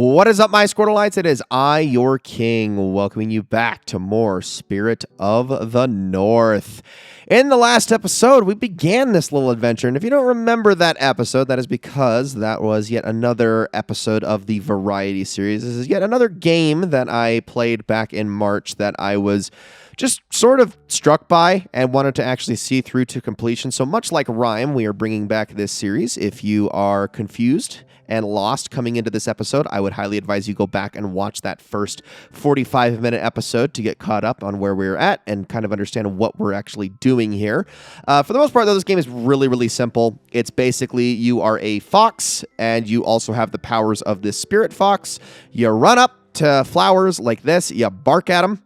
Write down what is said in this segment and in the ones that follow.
What is up, my Squirtleites? It is I, your king, welcoming you back to more Spirit of the North. In the last episode, we began this little adventure, and if you don't remember that episode, that is because that was yet another episode of the Variety Series. This is yet another game that I played back in March that I was just sort of struck by and wanted to actually see through to completion. So much like Rime, we are bringing back this series. If you are confused and lost coming into this episode, I would highly advise you go back and watch that first 45-minute episode to get caught up on where we're at and kind of understand what we're actually doing here. For the most part, though, this game is really, really simple. It's basically you are a fox, and you also have the powers of this spirit fox. You run up to flowers like this, you bark at them,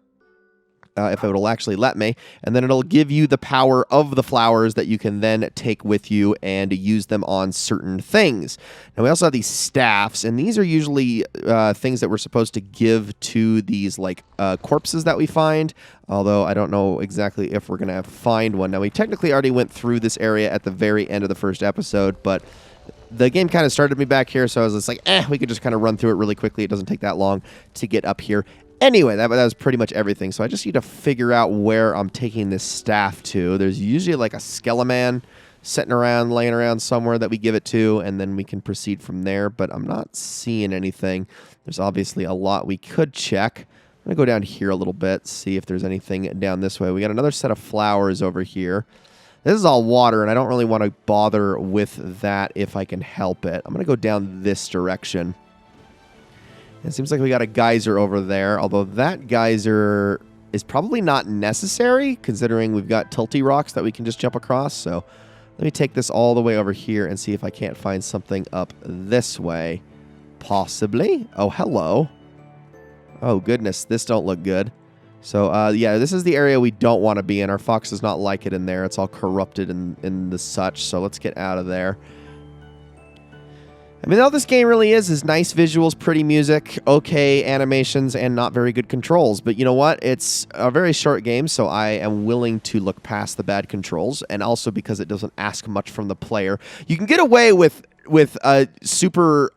if it will actually let me, and then it'll give you the power of the flowers that you can then take with you and use them on certain things. Now, we also have these staffs, and these are usually things that we're supposed to give to these corpses that we find, although I don't know exactly if we're going to find one. Now, we technically already went through this area at the very end of the first episode, but the game kind of started me back here, so I was just like, we could just kind of run through it really quickly. It doesn't take that long to get up here. Anyway, that was pretty much everything. So I just need to figure out where I'm taking this staff to. There's usually like a Skeleman sitting around, laying around somewhere that we give it to, and then we can proceed from there. But I'm not seeing anything. There's obviously a lot we could check. I'm going to go down here a little bit, see if there's anything down this way. We got another set of flowers over here. This is all water, and I don't really want to bother with that if I can help it. I'm going to go down this direction. It seems like we got a geyser over there, although that geyser is probably not necessary, considering we've got tilty rocks that we can just jump across. So let me take this all the way over here and see if I can't find something up this way. Possibly. Oh, hello. Oh, goodness. This don't look good. So, yeah, this is the area we don't want to be in. Our fox does not like it in there. It's all corrupted and the such, so let's get out of there. I mean, all this game really is nice visuals, pretty music, okay animations, and not very good controls. But you know what? It's a very short game, so I am willing to look past the bad controls, and also because it doesn't ask much from the player. You can get away with super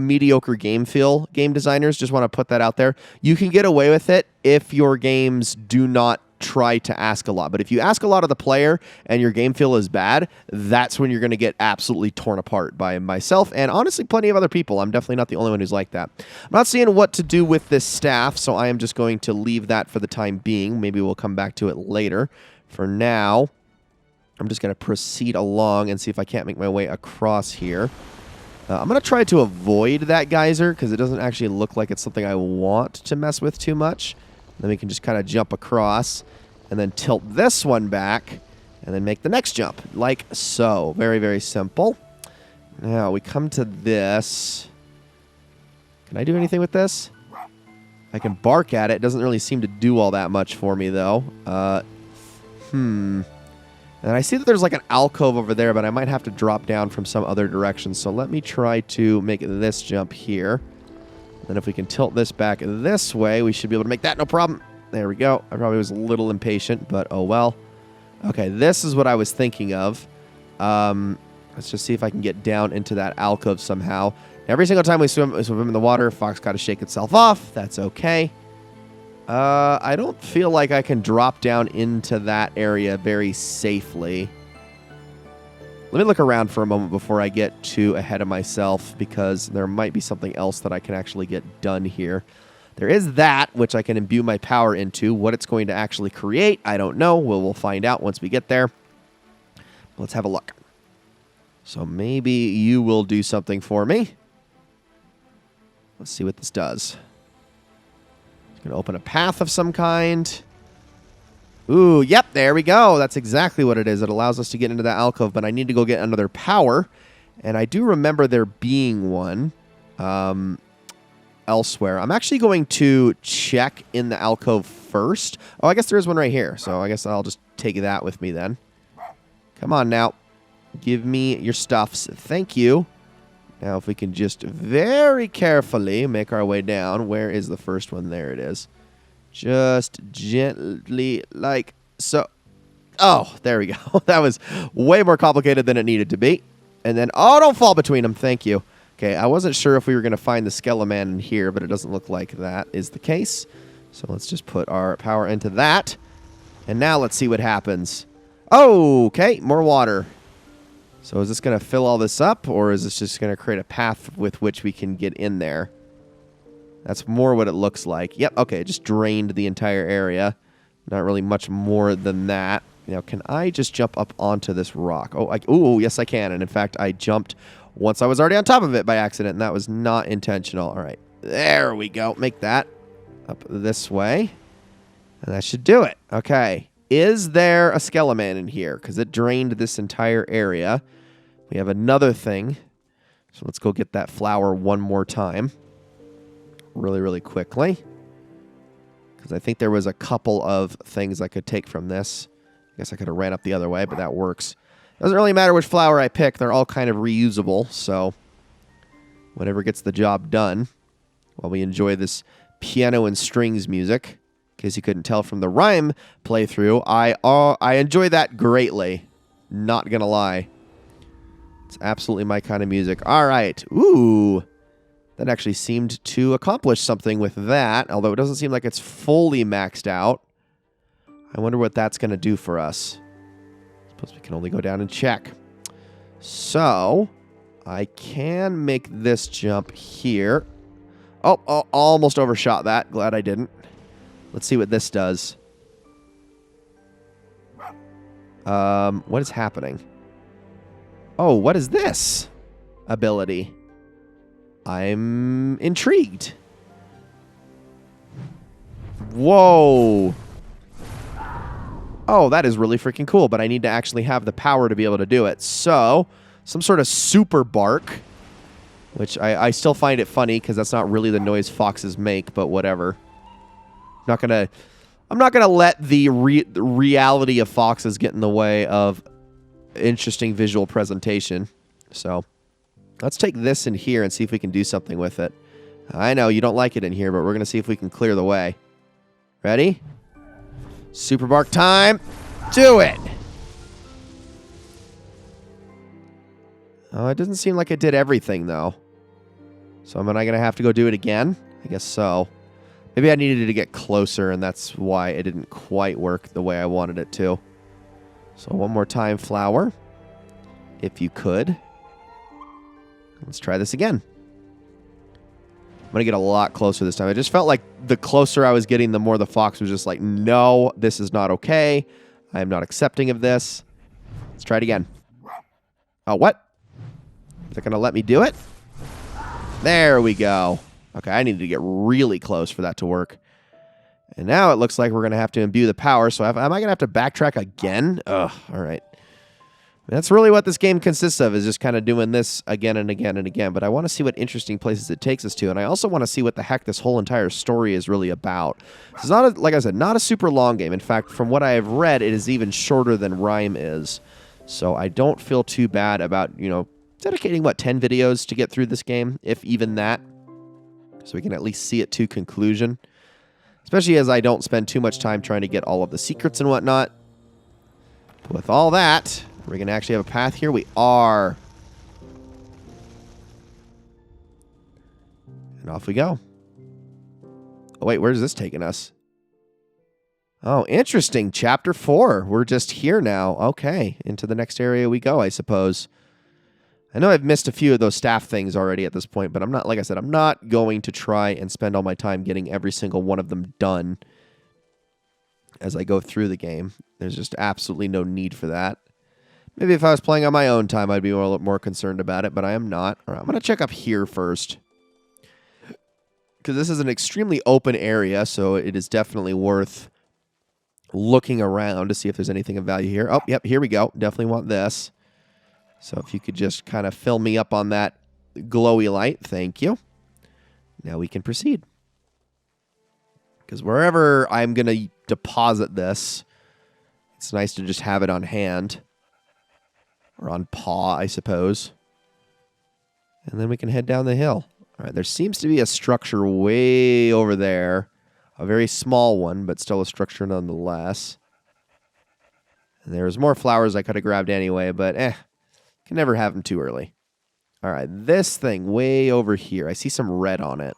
mediocre game feel. Game designers, just want to put that out there. You can get away with it if your games do not try to ask a lot. But if you ask a lot of the player and your game feel is bad, that's when you're going to get absolutely torn apart by myself and honestly plenty of other people. I'm definitely not the only one who's like that. I'm not seeing what to do with this staff, so I am just going to leave that for the time being. Maybe we'll come back to it later. For now, I'm just going to proceed along and see if I can't make my way across here. I'm going to try to avoid that geyser because it doesn't actually look like it's something I want to mess with too much. Then we can just kind of jump across and then tilt this one back and then make the next jump, like so. Very, very simple. Now, we come to this. Can I do anything with this? I can bark at it. It doesn't really seem to do all that much for me, though. And I see that there's like an alcove over there, but I might have to drop down from some other direction. So let me try to make this jump here. Then if we can tilt this back this way, we should be able to make that, no problem. There we go. I probably was a little impatient, but oh well. Okay, this is what I was thinking of. Let's just see if I can get down into that alcove somehow. Every single time we swim in the water, fox got to shake itself off. That's okay. I don't feel like I can drop down into that area very safely. Let me look around for a moment before I get too ahead of myself, because there might be something else that I can actually get done here. There is that, which I can imbue my power into. What it's going to actually create, I don't know. We'll find out once we get there. Let's have a look. So maybe you will do something for me. Let's see what this does. It's going to open a path of some kind. Ooh, yep, there we go. That's exactly what it is. It allows us to get into that alcove, but I need to go get another power. And I do remember there being one elsewhere. I'm actually going to check in the alcove first. Oh, I guess there is one right here. So I guess I'll just take that with me then. Come on now. Give me your stuffs. Thank you. Now, if we can just very carefully make our way down. Where is the first one? There it is. Just gently, like so. Oh, there we go. That was way more complicated than it needed to be. And then, oh, don't fall between them. Thank you. Okay, I wasn't sure if we were going to find the Skeleman in here, but it doesn't look like that is the case. So let's just put our power into that. And now let's see what happens. Oh, okay, more water. So is this going to fill all this up, or is this just going to create a path with which we can get in there? That's more what it looks like. Yep, okay, it just drained the entire area. Not really much more than that. Now, can I just jump up onto this rock? Oh, yes, I can. And in fact, I jumped once I was already on top of it by accident, and that was not intentional. All right, there we go. Make that up this way, and that should do it. Okay, is there a Skeleman in here? Because it drained this entire area. We have another thing, so let's go get that flower one more time. Really, really quickly. Because I think there was a couple of things I could take from this. I guess I could have ran up the other way, but that works. Doesn't really matter which flower I pick. They're all kind of reusable, so whatever gets the job done. While we enjoy this piano and strings music. In case you couldn't tell from the rhyme playthrough, I enjoy that greatly. Not gonna lie. It's absolutely my kind of music. All right. Ooh. That actually seemed to accomplish something with that, although it doesn't seem like it's fully maxed out. I wonder what that's going to do for us. I suppose we can only go down and check. So, I can make this jump here. Oh, almost overshot that. Glad I didn't. Let's see what this does. What is happening? Oh, what is this ability? I'm intrigued. Whoa. Oh, that is really freaking cool, but I need to actually have the power to be able to do it. So, some sort of super bark, which I still find it funny because that's not really the noise foxes make, but whatever. I'm not gonna let the reality of foxes get in the way of interesting visual presentation. So, let's take this in here and see if we can do something with it. I know you don't like it in here, but we're going to see if we can clear the way. Ready? Super bark time. Do it. Oh, it doesn't seem like it did everything, though. So am I going to have to go do it again? I guess so. Maybe I needed to get closer, and that's why it didn't quite work the way I wanted it to. So one more time, flower. If you could. Let's try this again. I'm going to get a lot closer this time. I just felt like the closer I was getting, the more the fox was just like, no, this is not okay. I am not accepting of this. Let's try it again. Oh, what? Is it going to let me do it? There we go. Okay, I needed to get really close for that to work. And now it looks like we're going to have to imbue the power. So am I going to have to backtrack again? Ugh, all right. That's really what this game consists of, is just kind of doing this again and again and again. But I want to see what interesting places it takes us to. And I also want to see what the heck this whole entire story is really about. It's not, like I said, not a super long game. In fact, from what I have read, it is even shorter than Rime is. So I don't feel too bad about, dedicating, 10 videos to get through this game, if even that. So we can at least see it to conclusion. Especially as I don't spend too much time trying to get all of the secrets and whatnot. But with all that, we're going to actually have a path here. We are. And off we go. Oh, wait, where's this taking us? Oh, interesting. Chapter 4. We're just here now. Okay, into the next area we go, I suppose. I know I've missed a few of those staff things already at this point, but I'm not, like I said, I'm not going to try and spend all my time getting every single one of them done as I go through the game. There's just absolutely no need for that. Maybe if I was playing on my own time, I'd be a little more concerned about it, but I am not. All right, I'm going to check up here first, because this is an extremely open area, so it is definitely worth looking around to see if there's anything of value here. Oh, yep, here we go. Definitely want this. So if you could just kind of fill me up on that glowy light. Thank you. Now we can proceed. Because wherever I'm going to deposit this, it's nice to just have it on hand. Or on paw, I suppose. And then we can head down the hill. All right, there seems to be a structure way over there. A very small one, but still a structure nonetheless. And there's more flowers I could have grabbed anyway, but can never have them too early. All right, this thing way over here. I see some red on it.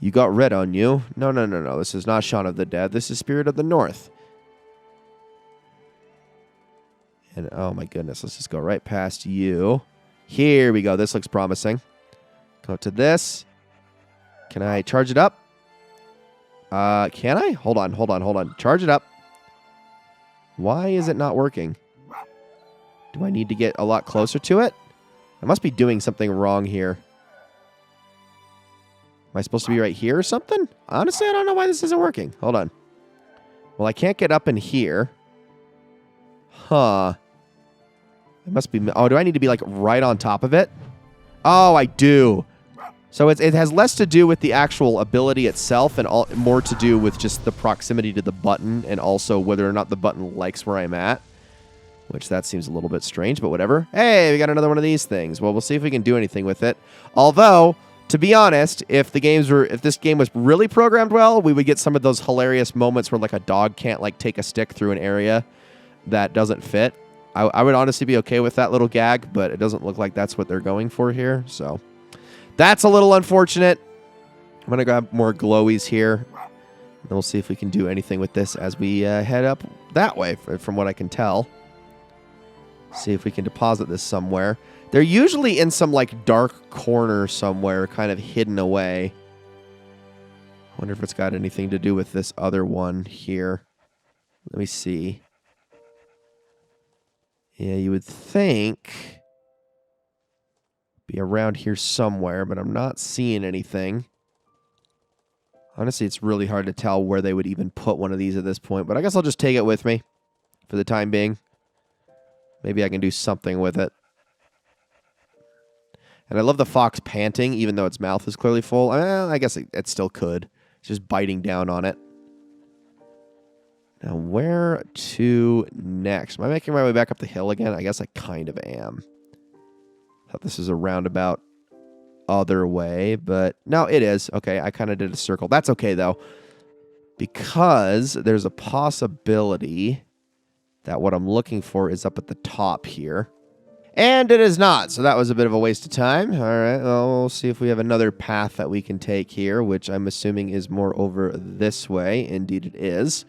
You got red on you? No, no, no, no. This is not Shaun of the Dead. This is Spirit of the North. And oh my goodness, let's just go right past you. Here we go. This looks promising. Go to this. Can I charge it up? Can I? Hold on, hold on, hold on. Charge it up. Why is it not working? Do I need to get a lot closer to it? I must be doing something wrong here. Am I supposed to be right here or something? Honestly, I don't know why this isn't working. Hold on. Well, I can't get up in here. Huh. It must be... Oh, do I need to be, like, right on top of it? Oh, I do. So it has less to do with the actual ability itself and more to do with just the proximity to the button and also whether or not the button likes where I'm at. Which that seems a little bit strange, but whatever. Hey, we got another one of these things. Well, we'll see if we can do anything with it. Although, to be honest, if this game was really programmed well, we would get some of those hilarious moments where like a dog can't like take a stick through an area that doesn't fit. I would honestly be okay with that little gag, but it doesn't look like that's what they're going for here. So that's a little unfortunate. I'm gonna grab more glowies here. And we'll see if we can do anything with this as we head up that way, from what I can tell. See if we can deposit this somewhere. They're usually in some like dark corner somewhere, kind of hidden away. I wonder if it's got anything to do with this other one here. Let me see. Yeah, you would think be around here somewhere, but I'm not seeing anything. Honestly, it's really hard to tell where they would even put one of these at this point, but I guess I'll just take it with me for the time being. Maybe I can do something with it. And I love the fox panting, even though its mouth is clearly full. I guess it still could. It's just biting down on it. Now, where to next? Am I making my way back up the hill again? I guess I kind of am. Thought this was a roundabout other way, but no, it is. Okay, I kind of did a circle. That's okay, though, because there's a possibility that what I'm looking for is up at the top here. And it is not, so that was a bit of a waste of time. All right, well, we'll see if we have another path that we can take here, which I'm assuming is more over this way. Indeed it is.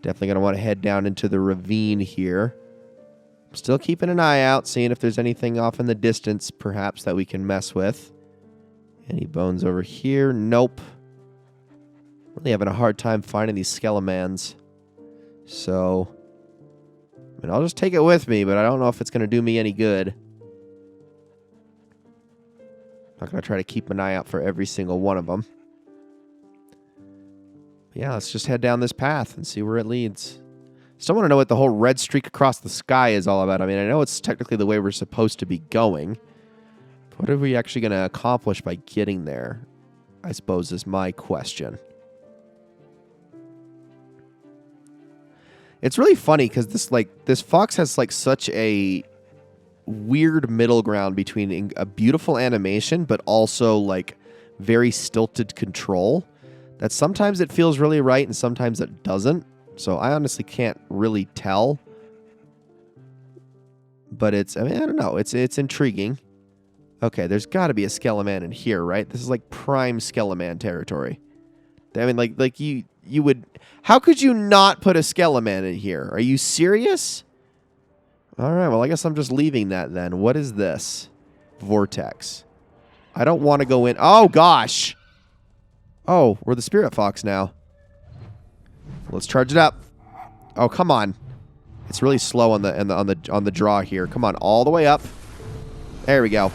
Definitely going to want to head down into the ravine here. I'm still keeping an eye out, seeing if there's anything off in the distance, perhaps, that we can mess with. Any bones over here? Nope. Really having a hard time finding these skelemans. So, I mean, I'll just take it with me, but I don't know if it's going to do me any good. I'm not going to try to keep an eye out for every single one of them. Yeah, let's just head down this path and see where it leads. Still want to know what the whole red streak across the sky is all about. I mean, I know it's technically the way we're supposed to be going. But what are we actually going to accomplish by getting there? I suppose is my question. It's really funny because this fox has like such a weird middle ground between a beautiful animation but also like very stilted control. That sometimes it feels really right and sometimes it doesn't. So I honestly can't really tell. But I don't know. It's intriguing. Okay, there's got to be a Skeleman in here, right? This is like prime Skeleman territory. I mean, like you would... How could you not put a Skeleman in here? Are you serious? All right, well, I guess I'm just leaving that then. What is this? Vortex. I don't want to go in... Oh, gosh! Oh, we're the Spirit Fox now. Let's charge it up. Oh, come on. It's really slow on the draw here. Come on, all the way up. There we go.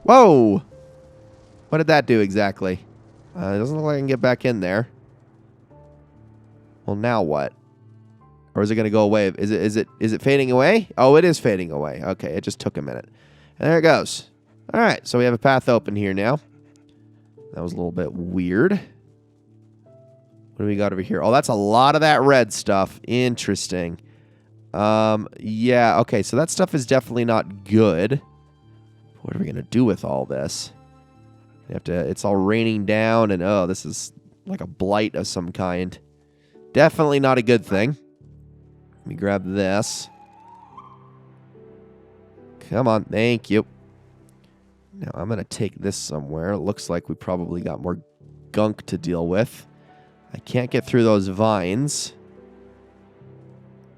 Whoa! What did that do exactly? It doesn't look like I can get back in there. Well, now what? Or is it going to go away? Is it fading away? Oh, it is fading away. Okay, it just took a minute. And there it goes. All right, so we have a path open here now. That was a little bit weird. What do we got over here? Oh, that's a lot of that red stuff. Interesting. Yeah, okay, so that stuff is definitely not good. What are we going to do with all this? It's all raining down, and oh, this is like a blight of some kind. Definitely not a good thing. Let me grab this. Come on. Thank you. Now, I'm going to take this somewhere. It looks like we probably got more gunk to deal with. I can't get through those vines.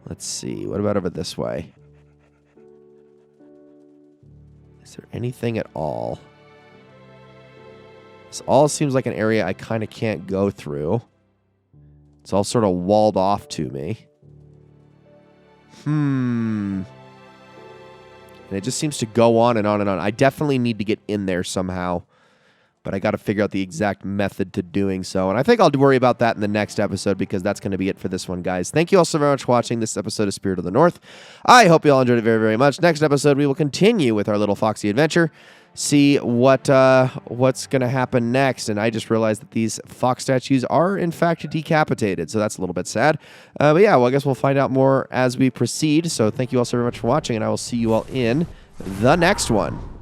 Let's see. What about over this way? Is there anything at all? This all seems like an area I kind of can't go through. It's all sort of walled off to me. And it just seems to go on and on and on. I definitely need to get in there somehow. But I got to figure out the exact method to doing so. And I think I'll worry about that in the next episode because that's going to be it for this one, guys. Thank you all so very much for watching this episode of Spirit of the North. I hope you all enjoyed it very, very much. Next episode, we will continue with our little Foxy adventure. See what's going to happen next. And I just realized that these fox statues are, in fact, decapitated. So that's a little bit sad. But yeah, well, I guess we'll find out more as we proceed. So thank you all so very much for watching. And I will see you all in the next one.